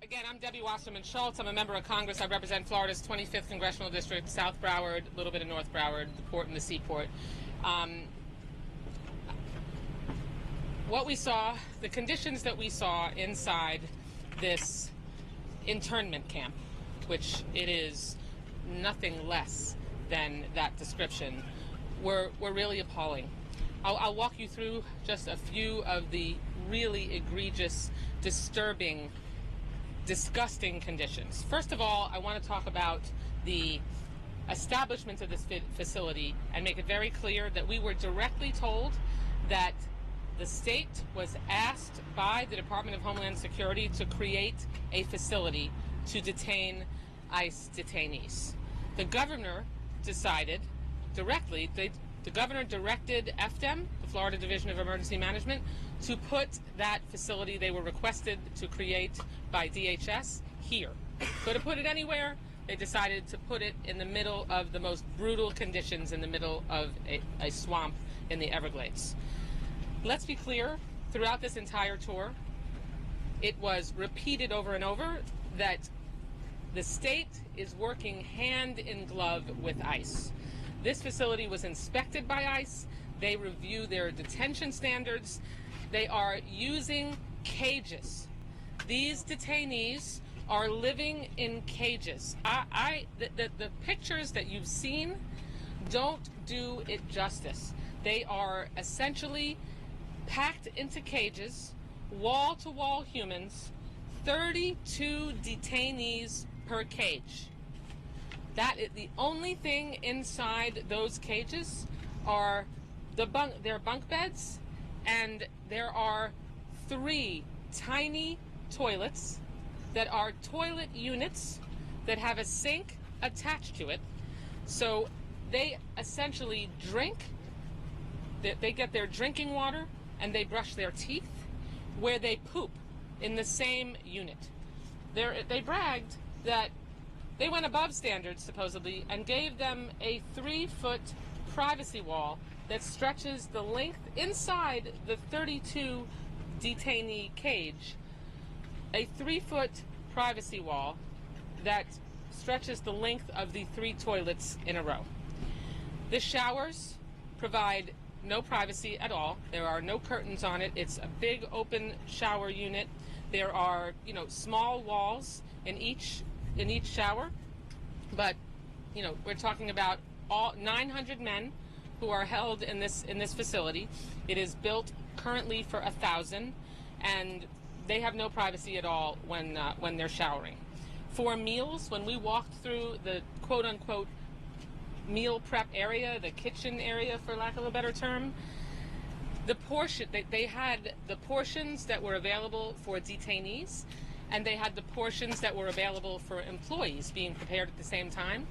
Again, I'm Debbie Wasserman Schultz. I'm a member of Congress. I represent Florida's 25th Congressional District, South Broward, a little bit of North Broward, the port and the seaport. What we saw, the conditions that we saw inside this internment camp, which it is nothing less than that description, were really appalling. I'll walk you through just a few of the really egregious, disturbing, disgusting conditions. First of all, I want to talk about the establishment of this facility and make it very clear that we were directly told that the state was asked by the Department of Homeland Security to create a facility to detain ICE detainees. The governor decided directly, the governor directed FDEM, the Florida Division of Emergency Management, to put that facility they were requested to create by DHS here. Could have put it anywhere. They decided to put it in the middle of the most brutal conditions in the middle of a swamp in the Everglades. Let's be clear, throughout this entire tour, it was repeated over and over that the state is working hand in glove with ICE. This facility was inspected by ICE. They review their detention standards. They are using cages. These detainees are living in cages. The pictures that you've seen don't do it justice. They are essentially packed into cages, wall-to-wall humans, 32 detainees per cage. That is the only thing inside those cages are their bunk beds, and there are 3 tiny toilets that are toilet units that have a sink attached to it. So they essentially drink, they get their drinking water and they brush their teeth where they poop in the same unit. They bragged that they went above standards, supposedly, and gave them a 3-foot privacy wall that stretches the length inside the 32 detainee cage, a 3-foot privacy wall that stretches the length of the 3 toilets in a row. The showers provide no privacy at all. There are no curtains on it. It's a big open shower unit. There are, small walls in each shower, but we're talking about all 900 men who are held in this facility. It is built currently for 1,000, and they have no privacy at all when they're showering. For meals, when we walked through the quote-unquote meal prep area, the kitchen area, for lack of a better term, they had the portions that were available for detainees, and they had the portions that were available for employees being prepared at the same time.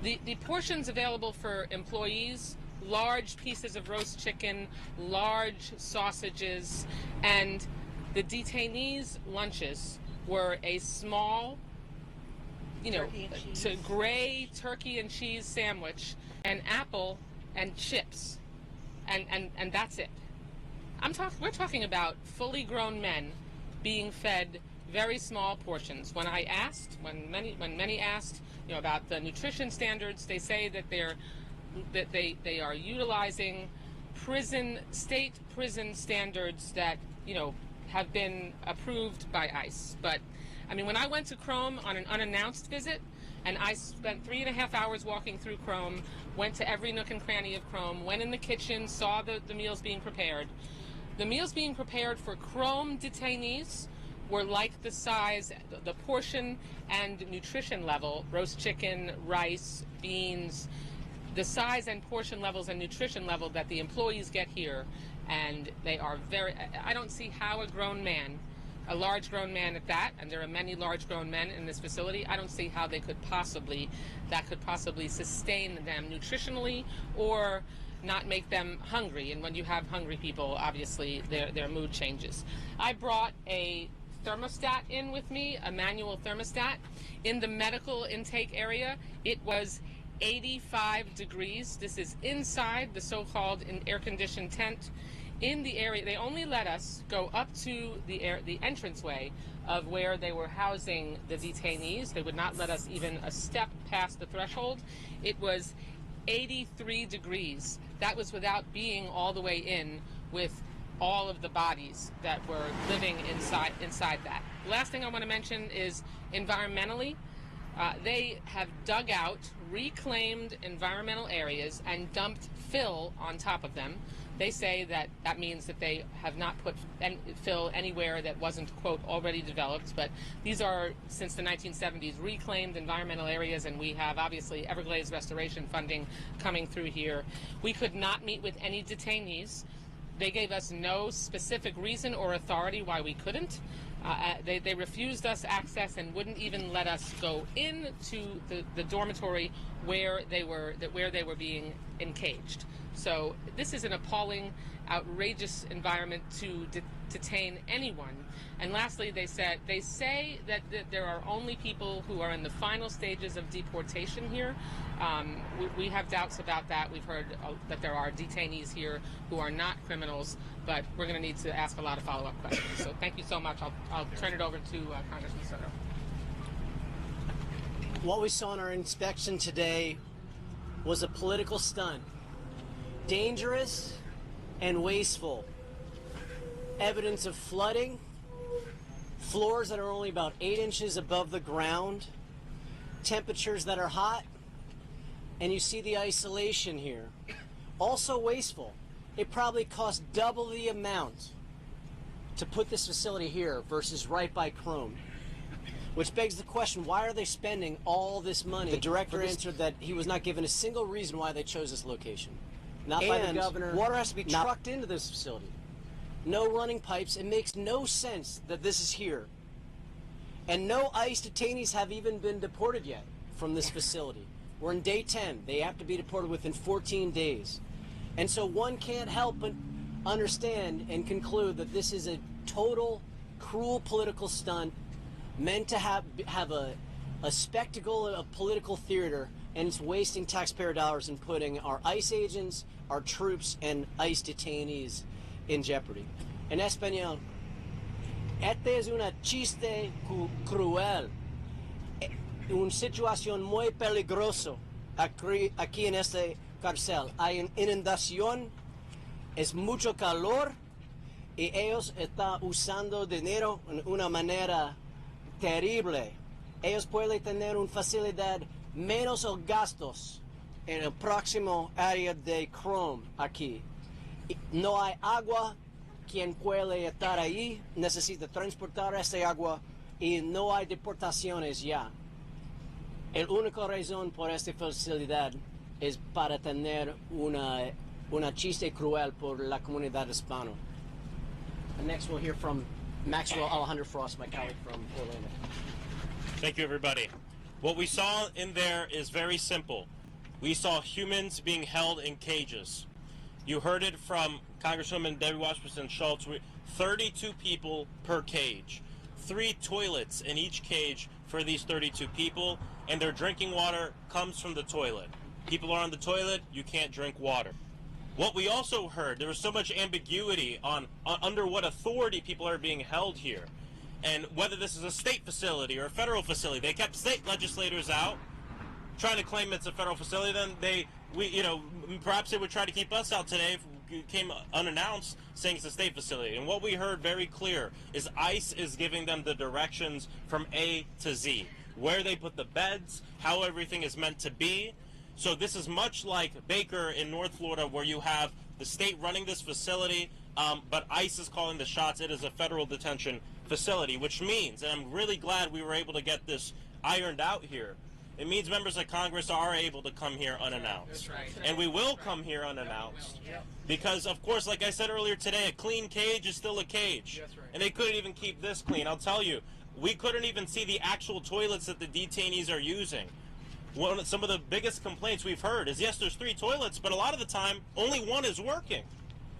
The portions available for employees, large pieces of roast chicken, large sausages, and the detainees' lunches were a small, gray turkey and cheese sandwich, an apple, and chips, and that's it. We're talking about fully grown men being fed very small portions. When many asked, about the nutrition standards, they say that they are utilizing state prison standards that have been approved by ICE. But when I went to Chrome on an unannounced visit, and I spent 3.5 hours walking through Chrome, went to every nook and cranny of Chrome, went in the kitchen, saw the meals being prepared. The meals being prepared for Chrome detainees were like the size, the portion and nutrition level, roast chicken, rice, beans, the size and portion levels and nutrition level that the employees get here. And they are I don't see how a large grown man at that, and there are many large grown men in this facility, I don't see how that could possibly sustain them nutritionally or not make them hungry. And when you have hungry people, obviously their mood changes. I brought a thermostat in with me, a manual thermostat. In the medical intake area, it was 85 degrees. This is inside the so-called air-conditioned tent. In the area, they only let us go up to the entranceway of where they were housing the detainees. They would not let us even a step past the threshold. It was 83 degrees. That was without being all the way in with all of the bodies that were living inside that. The last thing I want to mention is environmentally. They have dug out reclaimed environmental areas and dumped fill on top of them. They say that that means that they have not put fill anywhere that wasn't, quote, already developed. But these are, since the 1970s, reclaimed environmental areas, and we have, obviously, Everglades restoration funding coming through here. We could not meet with any detainees. They gave us no specific reason or authority why we couldn't. They refused us access and wouldn't even let us go into the dormitory where they were being encaged. So this is an appalling, outrageous environment to detain anyone. And lastly, they say that there are only people who are in the final stages of deportation here. We have doubts about that. We've heard that there are detainees here who are not criminals, but we're going to need to ask a lot of follow-up questions. So thank you so much. I'll turn it over to Congressman Soto. What we saw in our inspection today was a political stunt. Dangerous and wasteful. Evidence of flooding, floors that are only about 8 inches above the ground, temperatures that are hot, and you see the isolation here. Also wasteful. It probably cost double the amount to put this facility here versus right by Chrome. Which begs the question, why are they spending all this money? The director answered that he was not given a single reason why they chose this location. Not by the governor. Water has to be trucked into this facility. No running pipes. It makes no sense that this is here. And no ICE detainees have even been deported yet from this facility. We're in day 10. They have to be deported within 14 days. And so one can't help but understand and conclude that this is a total, cruel political stunt meant to have a spectacle of political theater, and it's wasting taxpayer dollars and putting our ICE agents, our troops, and ICE detainees in jeopardy. En español, este es una chiste cruel, una situación muy peligrosa aquí en este cárcel. Hay inundación, es mucho calor, y ellos están usando dinero en una manera terrible. Ellos pueden tener una facilidad menos gastos en el próximo área de Chrome aquí. No hay agua, quien puede estar ahí necesita transportar esta agua y no hay deportaciones ya. La única razón por esta facilidad es para tener una chiste cruel por la comunidad hispana. And next we'll hear from Maxwell Alejandro Frost, my colleague from Orlando. Thank you, everybody. What we saw in there is very simple. We saw humans being held in cages. You heard it from Congresswoman Debbie Wasserman Schultz. 32 people per cage. 3 toilets in each cage for these 32 people, and their drinking water comes from the toilet. People are on the toilet, you can't drink water. What we also heard, there was so much ambiguity on under what authority people are being held here, and whether this is a state facility or a federal facility. They kept state legislators out, trying to claim it's a federal facility. Then perhaps they would try to keep us out today if it came unannounced, saying it's a state facility. And what we heard very clear is ICE is giving them the directions from A to Z, where they put the beds, how everything is meant to be. So this is much like Baker in North Florida, where you have the state running this facility, but ICE is calling the shots. It is a federal detention facility, which means, and I'm really glad we were able to get this ironed out here, it means members of Congress are able to come here unannounced. And we will come here unannounced. Because, of course, like I said earlier today, a clean cage is still a cage. And they couldn't even keep this clean. I'll tell you, we couldn't even see the actual toilets that the detainees are using. Some of the biggest complaints we've heard is, yes, there's 3 toilets, but a lot of the time, only one is working.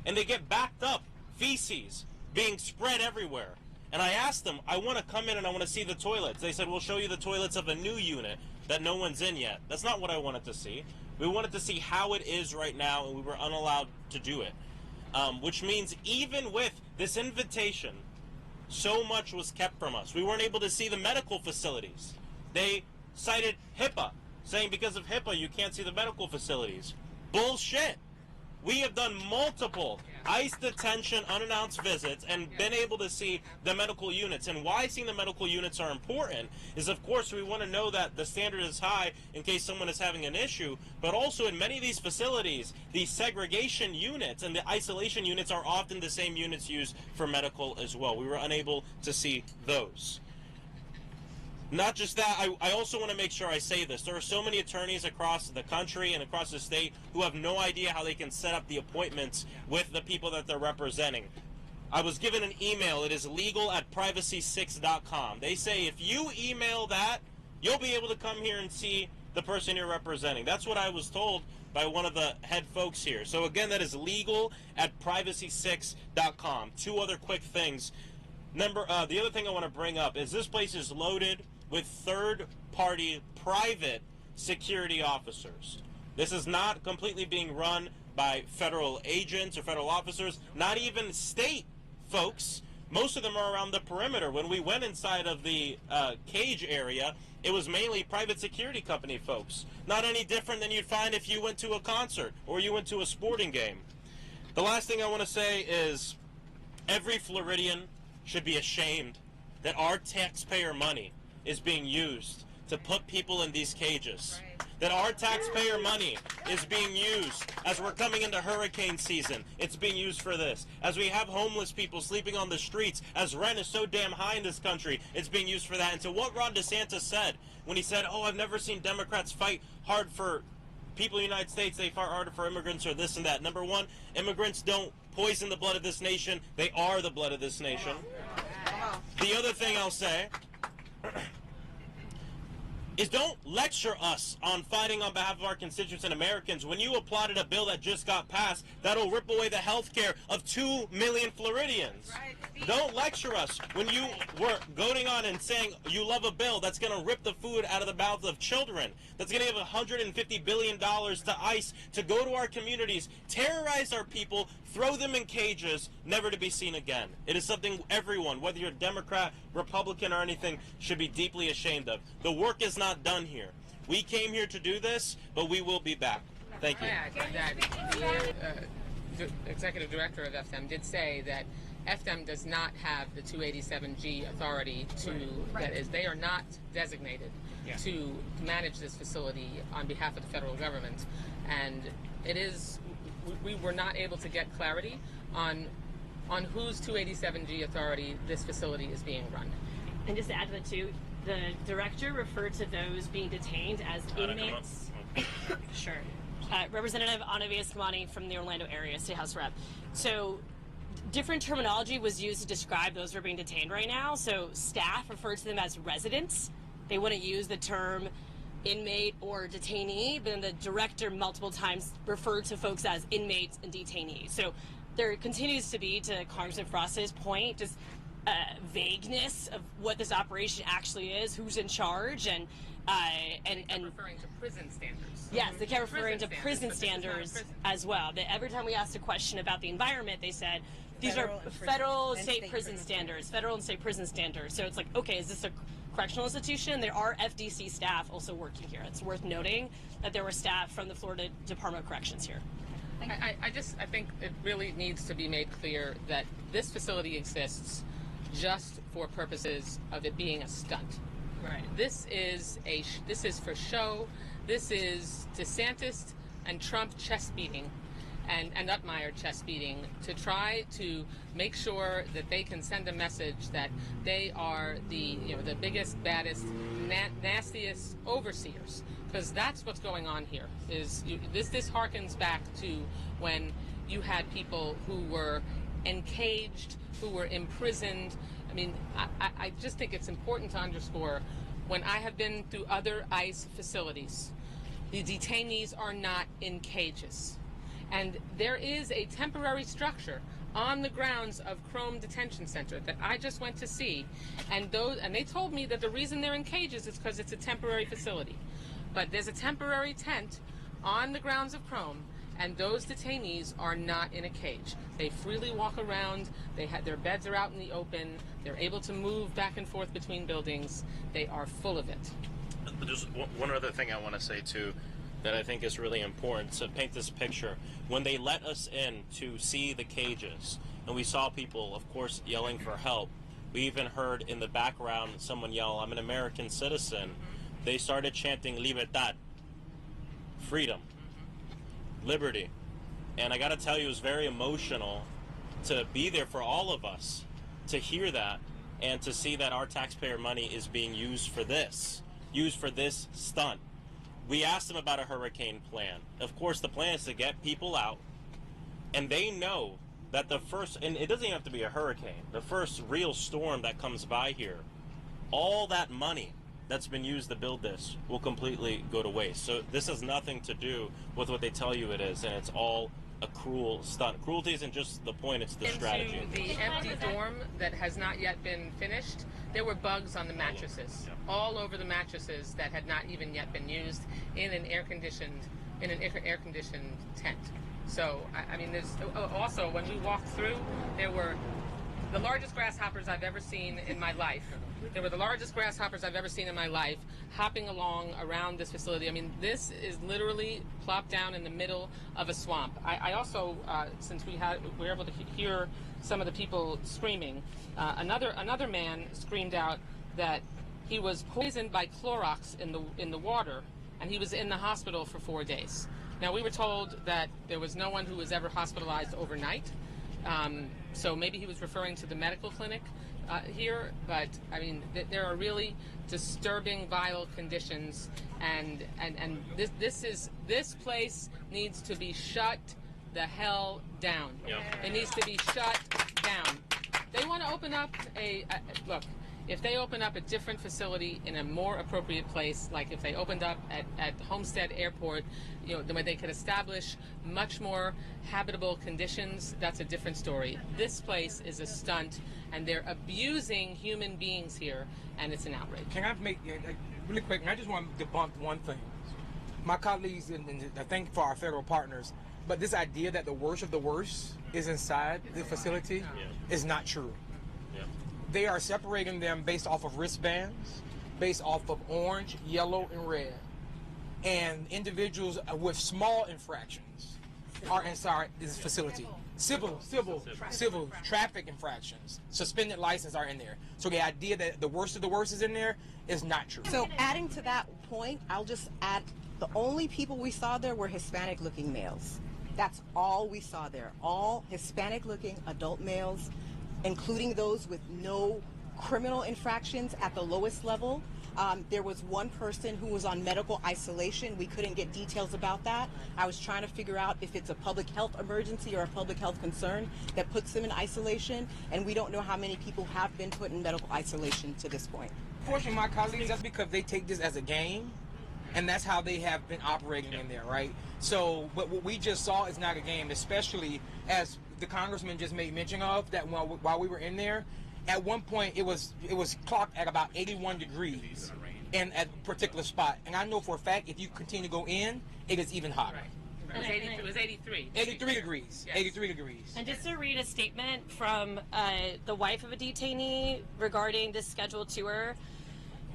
And they get backed up, feces being spread everywhere. And I asked them, I want to come in and I want to see the toilets. They said, we'll show you the toilets of a new unit that no one's in yet. That's not what I wanted to see. We wanted to see how it is right now, and we were unallowed to do it. Which means even with this invitation so much was kept from us. We weren't able to see the medical facilities. They cited HIPAA, saying because of HIPAA you can't see the medical facilities. Bullshit. We have done multiple ICE detention unannounced visits and been able to see the medical units. And why seeing the medical units are important is, of course, we want to know that the standard is high in case someone is having an issue. But also in many of these facilities, the segregation units and the isolation units are often the same units used for medical as well. We were unable to see those. Not just that, I also want to make sure I say this. There are so many attorneys across the country and across the state who have no idea how they can set up the appointments with the people that they're representing. I was given an email. It is legal@privacy6.com. They say if you email that, you'll be able to come here and see the person you're representing. That's what I was told by one of the head folks here. So again, that is legal@privacy6.com. Two other quick things. The other thing I want to bring up is this place is loaded with third-party private security officers. This is not completely being run by federal agents or federal officers, not even state folks. Most of them are around the perimeter. When we went inside of the cage area, it was mainly private security company folks. Not any different than you'd find if you went to a concert or you went to a sporting game. The last thing I want to say is every Floridian should be ashamed that our taxpayer money is being used to put people in these cages. Right. That our taxpayer money is being used as we're coming into hurricane season. It's being used for this. As we have homeless people sleeping on the streets, as rent is so damn high in this country, it's being used for that. And so what Ron DeSantis said when he said, oh, I've never seen Democrats fight hard for people in the United States, they fight harder for immigrants or this and that. Number one, immigrants don't poison the blood of this nation. They are the blood of this nation. The other thing I'll say is don't lecture us on fighting on behalf of our constituents and Americans when you applauded a bill that just got passed that'll rip away the health care of 2 million Floridians. Right. Don't lecture us when you were goading on and saying you love a bill that's going to rip the food out of the mouths of children, that's going to give $150 billion to ICE to go to our communities, terrorize our people, throw them in cages, never to be seen again. It is something everyone, whether you're Democrat, Republican, or anything, should be deeply ashamed of. The work is not done here. We came here to do this, but we will be back. Thank you. The executive director of FDEM did say that FDEM does not have the 287G authority to, that is, they are not designated to manage this facility on behalf of the federal government. And it is, we were not able to get clarity on whose 287G authority this facility is being run. And just to add to that too, the director referred to those being detained as inmates. Sure. Representative Anavias Kamani from the Orlando area, State House Rep. So different terminology was used to describe those who are being detained right now. So staff referred to them as residents. They wouldn't use the term inmate or detainee, but then the director multiple times referred to folks as inmates and detainees. So there continues to be, to Congressman Frost's point, just vagueness of what this operation actually is, who's in charge, and referring to prison standards. Yes, they kept referring to prison standards as well. Every time we asked a question about the environment, they said these are federal and state prison standards, federal and state prison standards. So it's like, okay, is this a correctional institution? There are FDC staff also working here. It's worth noting that there were staff from the Florida Department of Corrections here. I think it really needs to be made clear that this facility exists just for purposes of it being a stunt. Right. This is for show. This is DeSantis and Trump chest beating, and Utmeyer chest beating to try to make sure that they can send a message that they are the biggest, baddest, nastiest overseers. Because that's what's going on here. This harkens back to when you had people who were encaged, who were imprisoned. I mean, I just think it's important to underscore, when I have been through other ICE facilities, the detainees are not in cages. And there is a temporary structure on the grounds of Chrome Detention Center that I just went to see, and they told me that the reason they're in cages is because it's a temporary facility. But there's a temporary tent on the grounds of Chrome, And those detainees are not in a cage. They freely walk around. Their beds are out in the open. They're able to move back and forth between buildings. They are full of it. There's one other thing I want to say too that I think is really important to paint this picture. When they let us in to see the cages, and we saw people, of course, yelling for help, we even heard in the background someone yell, "I'm an American citizen." They started chanting "Libertad," freedom, liberty. And I got to tell you, it was very emotional to be there for all of us, to hear that, and to see that our taxpayer money is being used for this stunt. We asked them about a hurricane plan. Of course, the plan is to get people out, and they know that the first, and it doesn't even have to be a hurricane, the first real storm that comes by here, all that money that's been used to build this will completely go to waste. So this has nothing to do with what they tell you it is, and it's all a cruel stunt. Cruelty isn't just the point, it's the strategy. Into the empty dorm that has not yet been finished, there were bugs on the mattresses, all over the mattresses that had not even yet been used in an air-conditioned tent. So, I mean, there's also, when we walked through, there were the largest grasshoppers I've ever seen in my life. They were the largest grasshoppers I've ever seen in my life, hopping along around this facility. I mean, this is literally plopped down in the middle of a swamp. I also, since we were able to hear some of the people screaming, another man screamed out that he was poisoned by Clorox in the water, and he was in the hospital for 4 days. Now, we were told that there was no one who was ever hospitalized overnight. So maybe he was referring to the medical clinic here, but I mean, there are really disturbing, vile conditions, and this place needs to be shut the hell down. Yep. It needs to be shut down. They want to open up look. If they open up a different facility in a more appropriate place, like if they opened up at Homestead Airport, you know, where they could establish much more habitable conditions, that's a different story. This place is a stunt, and they're abusing human beings here, and it's an outrage. Can I make, really quick, I just want to debunk one thing. My colleagues, and I thank for our federal partners, but this idea that the worst of the worst is inside the facility is not true. They are separating them based off of wristbands, based off of orange, yellow, and red. And individuals with small infractions are inside this facility. Civil traffic infractions, suspended license are in there. So the idea that the worst of the worst is in there is not true. So adding to that point, I'll just add, the only people we saw there were Hispanic-looking males. That's all we saw there. All Hispanic-looking adult males, including those with no criminal infractions at the lowest level. There was one person who was on medical isolation. We couldn't get details about that. I was trying to figure out if it's a public health emergency or a public health concern that puts them in isolation, and we don't know how many people have been put in medical isolation to this point. Fortunately, my colleagues, that's because they take this as a game, and that's how they have been operating in there, right? So, but what we just saw is not a game, especially as the congressman just made mention of, that while we were in there, at one point it was clocked at about 81 degrees in a particular spot. And I know for a fact, if you continue to go in, it is even hotter. It was 83. 83 degrees. Yes. 83 degrees. And just to read a statement from the wife of a detainee regarding this scheduled tour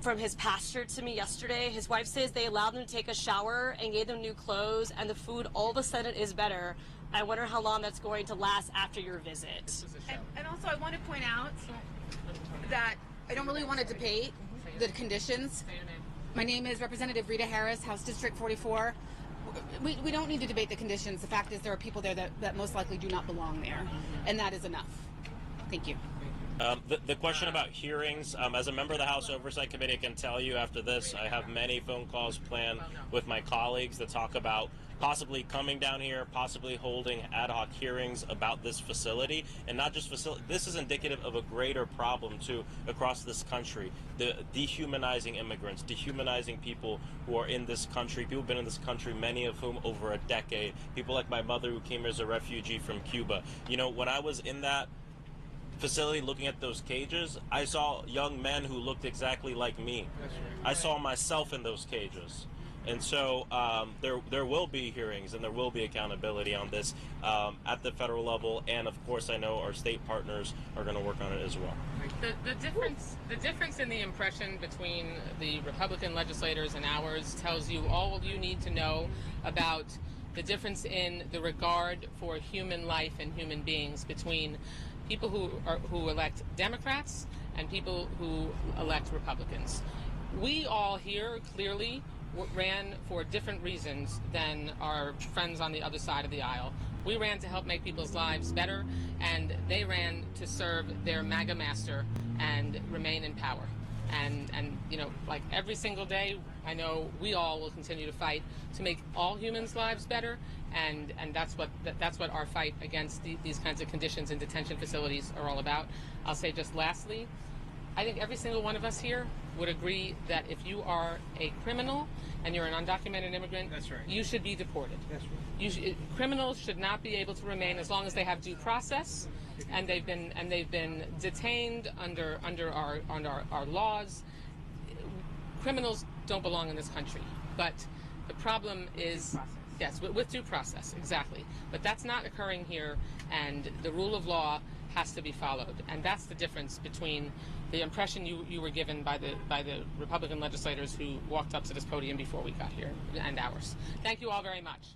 from his pastor to me yesterday. His wife says they allowed them to take a shower and gave them new clothes, and the food all of a sudden is better. I wonder how long that's going to last after your visit. And also, I want to point out that I don't really want to debate the conditions. My name is Representative Rita Harris, House District 44. We don't need to debate the conditions. The fact is there are people there that most likely do not belong there, and that is enough. Thank you. The question about hearings, as a member of the House Oversight Committee, I can tell you after this, I have many phone calls planned with my colleagues to talk about possibly coming down here, possibly holding ad hoc hearings about this facility, and not just facility. This is indicative of a greater problem, too, across this country. The dehumanizing immigrants, dehumanizing people who are in this country, people who've been in this country, many of whom over a decade, people like my mother who came as a refugee from Cuba. You know, when I was in that facility looking at those cages, I saw young men who looked exactly like me. I saw myself in those cages. And so there will be hearings and there will be accountability on this at the federal level, and of course I know our state partners are going to work on it as well. The difference in the impression between the Republican legislators and ours tells you all you need to know about the difference in the regard for human life and human beings between people who elect Democrats and people who elect Republicans. We all here clearly ran for different reasons than our friends on the other side of the aisle. We ran to help make people's lives better, and they ran to serve their MAGA master and remain in power. And you know, like every single day, I know we all will continue to fight to make all humans' lives better, and that's what our fight against these kinds of conditions in detention facilities are all about. I'll say just lastly, I think every single one of us here would agree that if you are a criminal and you're an undocumented immigrant, that's right, you should be deported. That's right. Criminals should not be able to remain as long as they have due process, and they've been detained under our laws. Criminals don't belong in this country, but the problem is, yes, with due process, exactly. But that's not occurring here, and the rule of law has to be followed, and that's the difference between the impression you were given by the Republican legislators who walked up to this podium before we got here and ours. Thank you all very much.